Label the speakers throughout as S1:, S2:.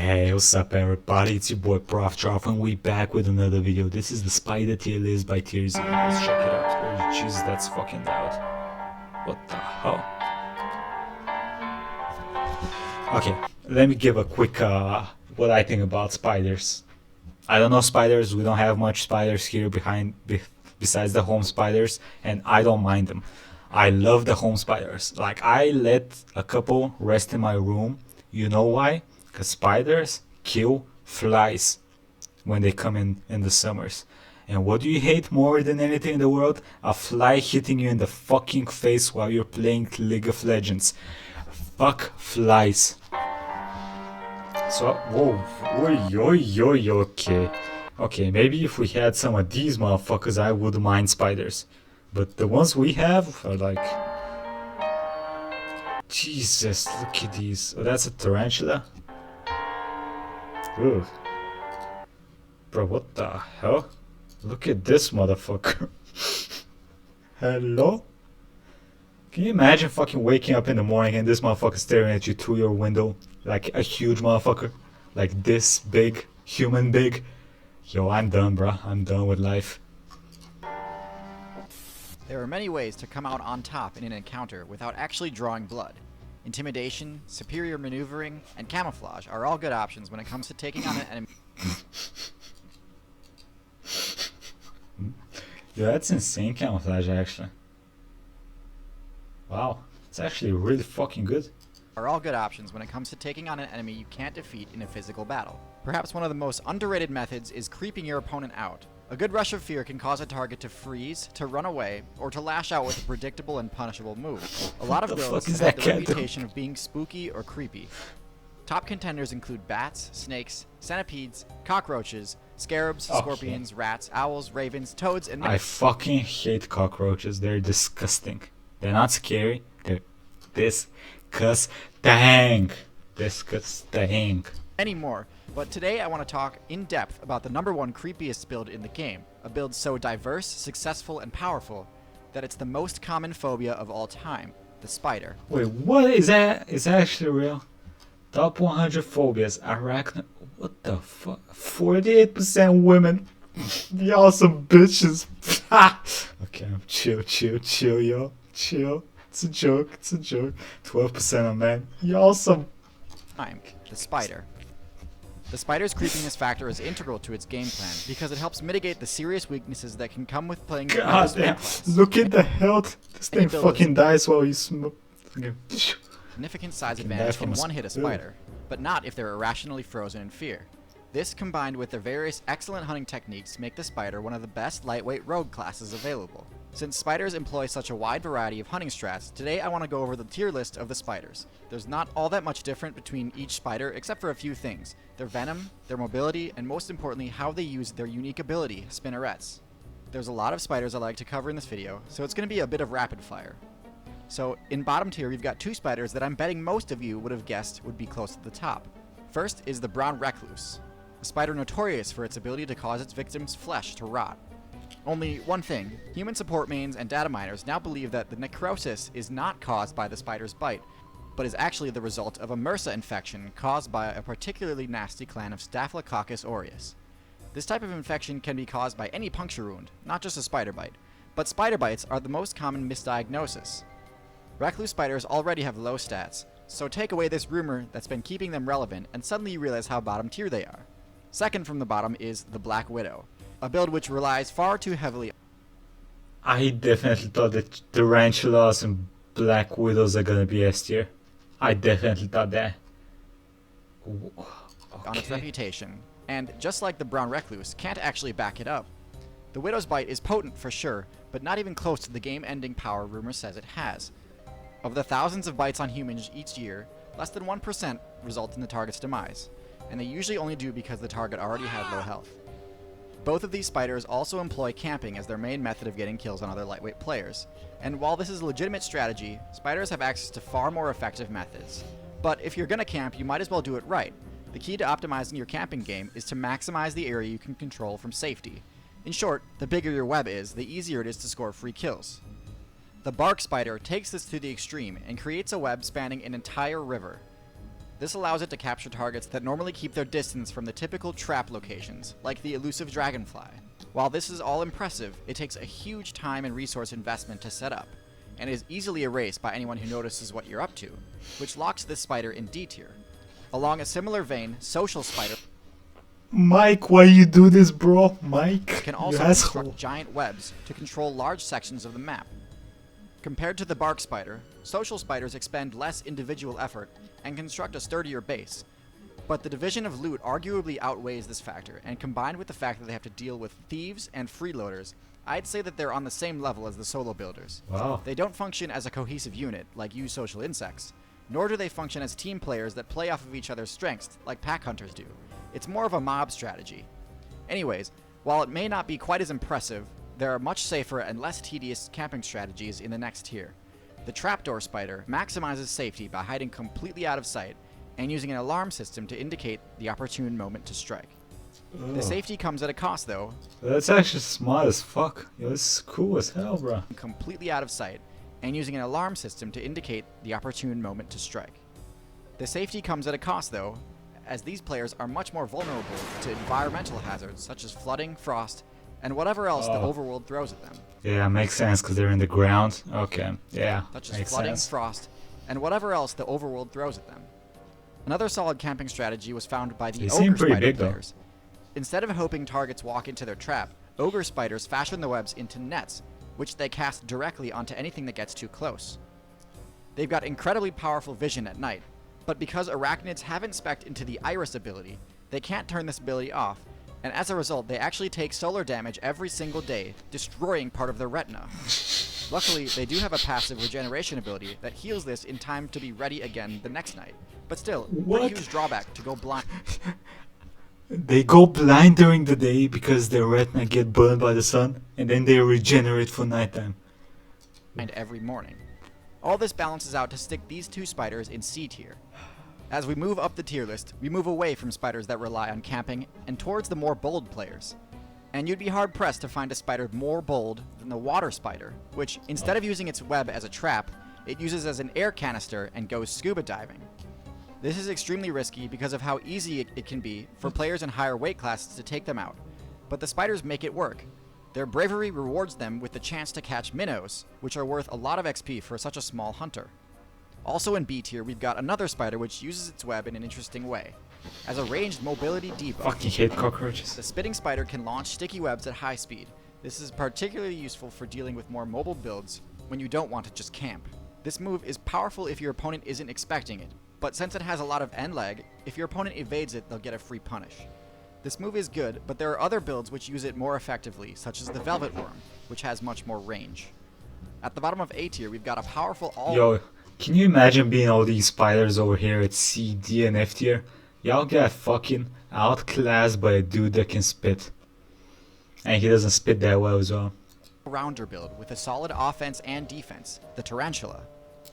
S1: Hey, what's up everybody, it's your boy Prof Troff and we back with another video. This is the Spider tier list by TierZoo. Let's check it out. Oh jeez, that's fucking loud. What the hell? Okay, let me give a quick what I think about spiders. I don't know spiders, we don't have much spiders here besides the home spiders, and I don't mind them. I love the home spiders. Like, I let a couple rest in my room. You know why? Because spiders kill flies when they come in the summers. And what do you hate more than anything in the world? A fly hitting you in the fucking face while you're playing League of Legends. Fuck flies. So, whoa, okay. Okay, maybe if we had some of these motherfuckers, I would mind spiders. But the ones we have are like... Jesus, look at these. Oh, that's a tarantula? Ugh. Bro, what the hell? Look at this motherfucker. Hello? Can you imagine fucking waking up in the morning and this motherfucker staring at you through your window? Like a huge motherfucker? Like this big, human big? Yo, I'm done, bro. I'm done with life.
S2: There are many ways to come out on top in an encounter without actually drawing blood. Intimidation, superior maneuvering, and camouflage are all good options when it comes to taking on an enemy.
S1: Yeah, that's insane camouflage, actually. Wow, it's actually really fucking good.
S2: Are all good options when it comes to taking on an enemy you can't defeat in a physical battle. Perhaps one of the most underrated methods is creeping your opponent out. A good rush of fear can cause a target to freeze, to run away, or to lash out with a predictable and punishable move. A lot of builds have the reputation of being spooky or creepy. Top contenders include bats, snakes, centipedes, cockroaches, scarabs, scorpions, rats, owls, ravens, toads, and...
S1: I fucking hate cockroaches. They're disgusting. They're not scary. They're disgusting. Disgusting.
S2: Many more. But today I want to talk in depth about the #1 creepiest build in the game. A build so diverse, successful, and powerful that it's the most common phobia of all time. The spider.
S1: Wait, what is that? Is that actually real? Top 100 phobias. Arachno... What the fuck? 48% women. Y'all some bitches. Okay, chill, yo. Chill. It's a joke. 12% of men. Y'all some...
S2: The spider. The spider's creepiness factor is integral to its game plan because it helps mitigate the serious weaknesses that can come with playing.
S1: God damn! Look at the health. This thing fucking dies while you smoke.
S2: Significant size advantage can one-hit a spider, but not if they're irrationally frozen in fear. This, combined with their various excellent hunting techniques, make the spider one of the best lightweight rogue classes available. Since spiders employ such a wide variety of hunting strats, today I want to go over the tier list of the spiders. There's not all that much different between each spider except for a few things: their venom, their mobility, and most importantly how they use their unique ability, spinnerets. There's a lot of spiders I like to cover in this video, so it's going to be a bit of rapid fire. So in bottom tier we've got two spiders that I'm betting most of you would have guessed would be close to the top. First is the brown recluse, a spider notorious for its ability to cause its victims' flesh to rot. Only one thing, human support mains and data miners now believe that the necrosis is not caused by the spider's bite, but is actually the result of a MRSA infection caused by a particularly nasty clan of Staphylococcus aureus. This type of infection can be caused by any puncture wound, not just a spider bite, but spider bites are the most common misdiagnosis. Recluse spiders already have low stats, so take away this rumor that's been keeping them relevant and suddenly you realize how bottom tier they are. Second from the bottom is the Black Widow, a build which relies far too heavily.
S1: I definitely thought that tarantulas and black widows are gonna be S tier. I definitely thought that. Okay.
S2: On its reputation, and just like the brown recluse, can't actually back it up. The widow's bite is potent for sure, but not even close to the game-ending power rumor says it has. Of the thousands of bites on humans each year, less than 1% result in the target's demise, and they usually only do because the target already had low health. Both of these spiders also employ camping as their main method of getting kills on other lightweight players, and while this is a legitimate strategy, spiders have access to far more effective methods. But if you're gonna camp, you might as well do it right. The key to optimizing your camping game is to maximize the area you can control from safety. In short, the bigger your web is, the easier it is to score free kills. The bark spider takes this to the extreme and creates a web spanning an entire river. This allows it to capture targets that normally keep their distance from the typical trap locations, like the elusive dragonfly. While this is all impressive, it takes a huge time and resource investment to set up, and is easily erased by anyone who notices what you're up to, which locks this spider in D tier. Along a similar vein, social spider
S1: Mike, why you do this, bro? Mike,
S2: can
S1: you
S2: also
S1: asshole.
S2: construct giant webs to control large sections of the map. Compared to the bark spider, social spiders expend less individual effort and construct a sturdier base, but the division of loot arguably outweighs this factor, and combined with the fact that they have to deal with thieves and freeloaders, I'd say that they're on the same level as the solo builders.
S1: Wow.
S2: They don't function as a cohesive unit, like you social insects, nor do they function as team players that play off of each other's strengths, like pack hunters do. It's more of a mob strategy. Anyways, while it may not be quite as impressive, there are much safer and less tedious camping strategies in the next tier. The trapdoor spider maximizes safety by hiding completely out of sight and using an alarm system to indicate the opportune moment to strike. The safety comes at a cost though.
S1: That's actually smart as fuck. Yo, this is cool as hell, bro.
S2: Completely out of sight and using an alarm system to indicate the opportune moment to strike. The safety comes at a cost though, as these players are much more vulnerable to environmental hazards such as flooding, frost, and whatever else the overworld throws at them.
S1: Yeah, makes sense because they're in the ground. Okay, yeah,
S2: Such as
S1: makes
S2: flooding,
S1: sense.
S2: frost, and whatever else the overworld throws at them. Another solid camping strategy was found by the
S1: They seem
S2: ogre
S1: pretty
S2: spider
S1: big, though.
S2: players. Instead of hoping targets walk into their trap, ogre spiders fashion the webs into nets, which they cast directly onto anything that gets too close. They've got incredibly powerful vision at night, but because arachnids haven't spec'd into the iris ability, they can't turn this ability off, and as a result they actually take solar damage every single day, destroying part of their retina. Luckily, they do have a passive regeneration ability that heals this in time to be ready again the next night, but still,
S1: What?
S2: pretty huge drawback to go blind
S1: They go blind during the day because their retina get burned by the sun, and then they regenerate for nighttime.
S2: every morning. All this balances out to stick these two spiders in C tier. As we move up the tier list, we move away from spiders that rely on camping and towards the more bold players. And you'd be hard pressed to find a spider more bold than the water spider, which instead of using its web as a trap, it uses as an air canister and goes scuba diving. This is extremely risky because of how easy it can be for players in higher weight classes to take them out, but the spiders make it work. Their bravery rewards them with the chance to catch minnows, which are worth a lot of XP for such a small hunter. Also in B tier, we've got another spider which uses its web in an interesting way. As a ranged mobility debuff,
S1: Fucking hate cockroaches.
S2: the spitting spider can launch sticky webs at high speed. This is particularly useful for dealing with more mobile builds when you don't want to just camp. This move is powerful if your opponent isn't expecting it, but since it has a lot of end lag, if your opponent evades it, they'll get a free punish. This move is good, but there are other builds which use it more effectively, such as the Velvet Worm, which has much more range. At the bottom of A tier, we've got a powerful
S1: Yo, can you imagine being all these spiders over here at C, D, and F tier? Y'all get fucking outclassed by a dude that can spit. And he doesn't spit that well as well.
S2: all-rounder build with a solid offense and defense, the Tarantula.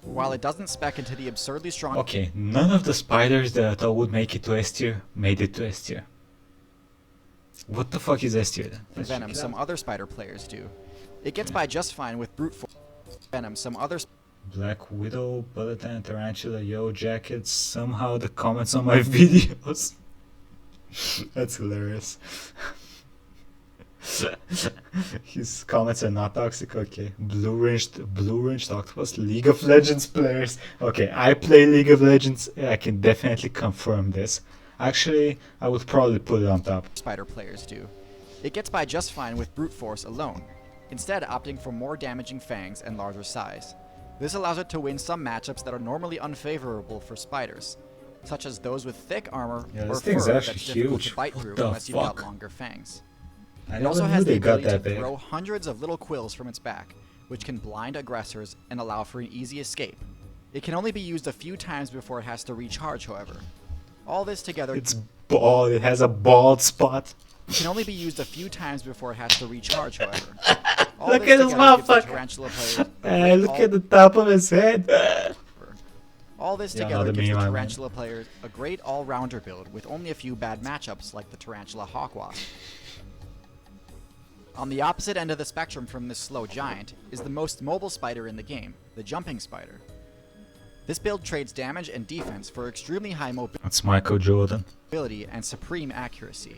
S2: While it doesn't spec into the absurdly strong
S1: Okay, none of the spiders that I thought would make it to S tier made it to S tier. What the fuck is S tier then? Let's check
S2: Venom
S1: it
S2: some
S1: out.
S2: other spider players do. It gets by just fine with brute force. Venom some other
S1: Black Widow, Bulletin, Tarantula, Yo Jackets, somehow the comments on my videos. That's hilarious. His comments are not toxic, okay. Blue Ringed Octopus, League of Legends players. Okay, I play League of Legends, I can definitely confirm this. Actually, I would probably put it on top.
S2: spider players do. It gets by just fine with brute force alone, instead opting for more damaging fangs and larger size. This allows it to win some matchups that are normally unfavorable for spiders, such as those with thick armor
S1: Yeah,
S2: or
S1: this thing's
S2: fur
S1: actually
S2: that's difficult
S1: huge.
S2: to bite
S1: What
S2: through
S1: the
S2: unless you've got
S1: fuck?
S2: longer fangs.
S1: I
S2: It also
S1: never knew
S2: has the
S1: they got
S2: ability
S1: that
S2: to
S1: big.
S2: throw hundreds of little quills from its back, which can blind aggressors and allow for an easy escape. It can only be used a few times before it has to recharge, however. All this together
S1: It's bald, it has a bald spot.
S2: can only be used a few times before it has to recharge, however. All
S1: Look
S2: this
S1: at this
S2: together gives the
S1: motherfucker.
S2: tarantula players
S1: Hey, look at the top of his head.
S2: All this
S1: Yeah,
S2: together
S1: another
S2: gives the
S1: meme I made.
S2: tarantula players a great all-rounder build with only a few bad matchups like the tarantula hawkwasp. On the opposite end of the spectrum from this slow giant is the most mobile spider in the game, the jumping spider. This build trades damage and defense for extremely high
S1: That's Michael Jordan.
S2: mobility and supreme accuracy.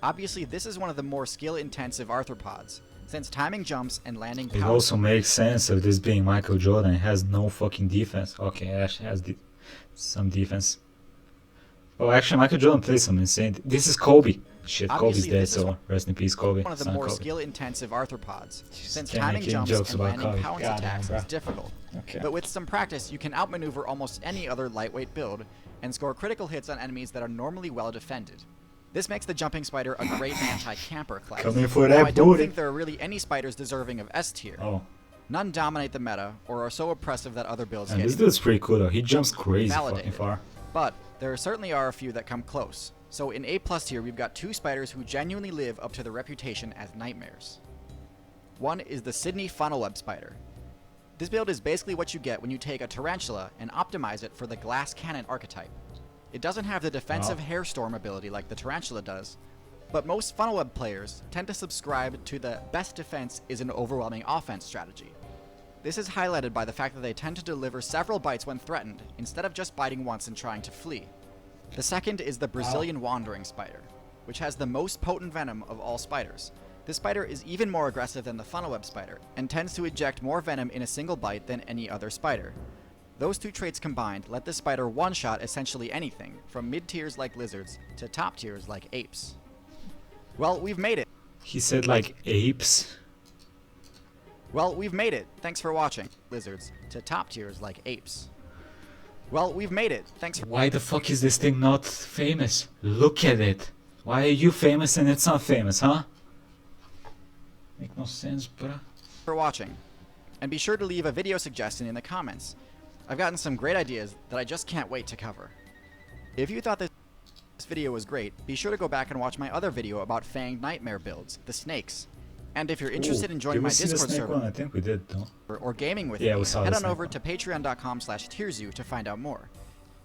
S2: Obviously, this is one of the more skill-intensive arthropods, since timing jumps and landing
S1: It
S2: power
S1: also makes sense of this being Michael Jordan. It has no fucking defense. Okay, it actually has some defense. Oh, actually, Michael Jordan plays some insane. This is Kobe. Shit, Kobe's
S2: Obviously,
S1: dead,
S2: this is
S1: so rest in peace, Kobe.
S2: one of the
S1: Son
S2: more
S1: Kobe.
S2: skill-intensive arthropods, since
S1: can't
S2: timing
S1: make any
S2: jumps
S1: jokes
S2: and
S1: about
S2: landing
S1: Kobe.
S2: pounce
S1: Goddamn,
S2: attacks
S1: bro.
S2: is difficult.
S1: Okay.
S2: But with some practice, you can outmaneuver almost any other lightweight build and score critical hits on enemies that are normally well defended. This makes the jumping spider a great anti-camper class.
S1: Coming for
S2: Now,
S1: that
S2: I don't
S1: booty.
S2: think there are really any spiders deserving of S tier.
S1: Oh,
S2: None dominate the meta or are so oppressive that other builds
S1: and
S2: get
S1: this dude's pretty cool though. He jumps crazy fucking
S2: validated.
S1: far.
S2: But there certainly are a few that come close. So in A+ tier, we've got two spiders who genuinely live up to their reputation as nightmares. One is the Sydney funnel web spider. This build is basically what you get when you take a tarantula and optimize it for the glass cannon archetype. It doesn't have the defensive hairstorm ability like the tarantula does, but most funnel web players tend to subscribe to the best defense is an overwhelming offense strategy. This is highlighted by the fact that they tend to deliver several bites when threatened, instead of just biting once and trying to flee. The second is the Brazilian wandering spider, which has the most potent venom of all spiders. This spider is even more aggressive than the funnel web spider, and tends to eject more venom in a single bite than any other spider. Those two traits combined let this spider one-shot essentially anything, from mid-tiers like lizards to top tiers like apes. Well, we've made it.
S1: He said like apes.
S2: Well, we've made it. Thanks for watching. Lizards to top tiers like apes. Well, we've made it. Thanks
S1: Why the fuck is this thing not famous? Look at it. Why are you famous and it's not famous, huh? Make no sense, bruh.
S2: for watching. And be sure to leave a video suggestion in the comments. I've gotten some great ideas that I just can't wait to cover. If you thought this video was great, be sure to go back and watch my other video about fanged nightmare builds, the snakes. And if you're interested in joining my Discord server
S1: I think we did, though.
S2: or gaming with
S1: Yeah,
S2: me,
S1: we saw
S2: head
S1: the
S2: on
S1: snake
S2: over
S1: one.
S2: to patreon.com/TierZoo to find out more.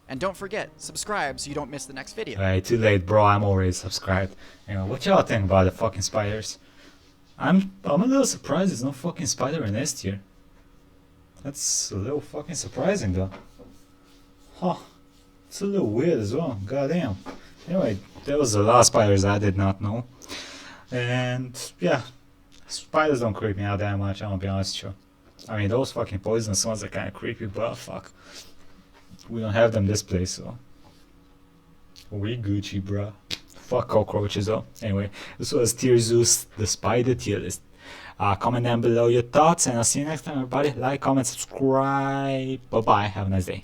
S2: And don't forget, subscribe so you don't miss the next video.
S1: Alright, too late, bro. I'm already subscribed. Anyway, what y'all think about the fucking spiders? I'm a little surprised there's no fucking spider in S tier. That's a little fucking surprising, though. Huh. It's a little weird as well. Goddamn. Anyway, there was a lot of spiders I did not know. And yeah, spiders don't creep me out that much, I'm gonna be honest with you. I mean, those fucking poisonous ones are kind of creepy, but fuck. We don't have them this place, so. We Gucci, bruh. Fuck cockroaches, though. Anyway, this was TierZoo's The Spider Tier List. Comment down below your thoughts, and I'll see you next time, everybody. Like, comment, subscribe. Bye bye. Have a nice day.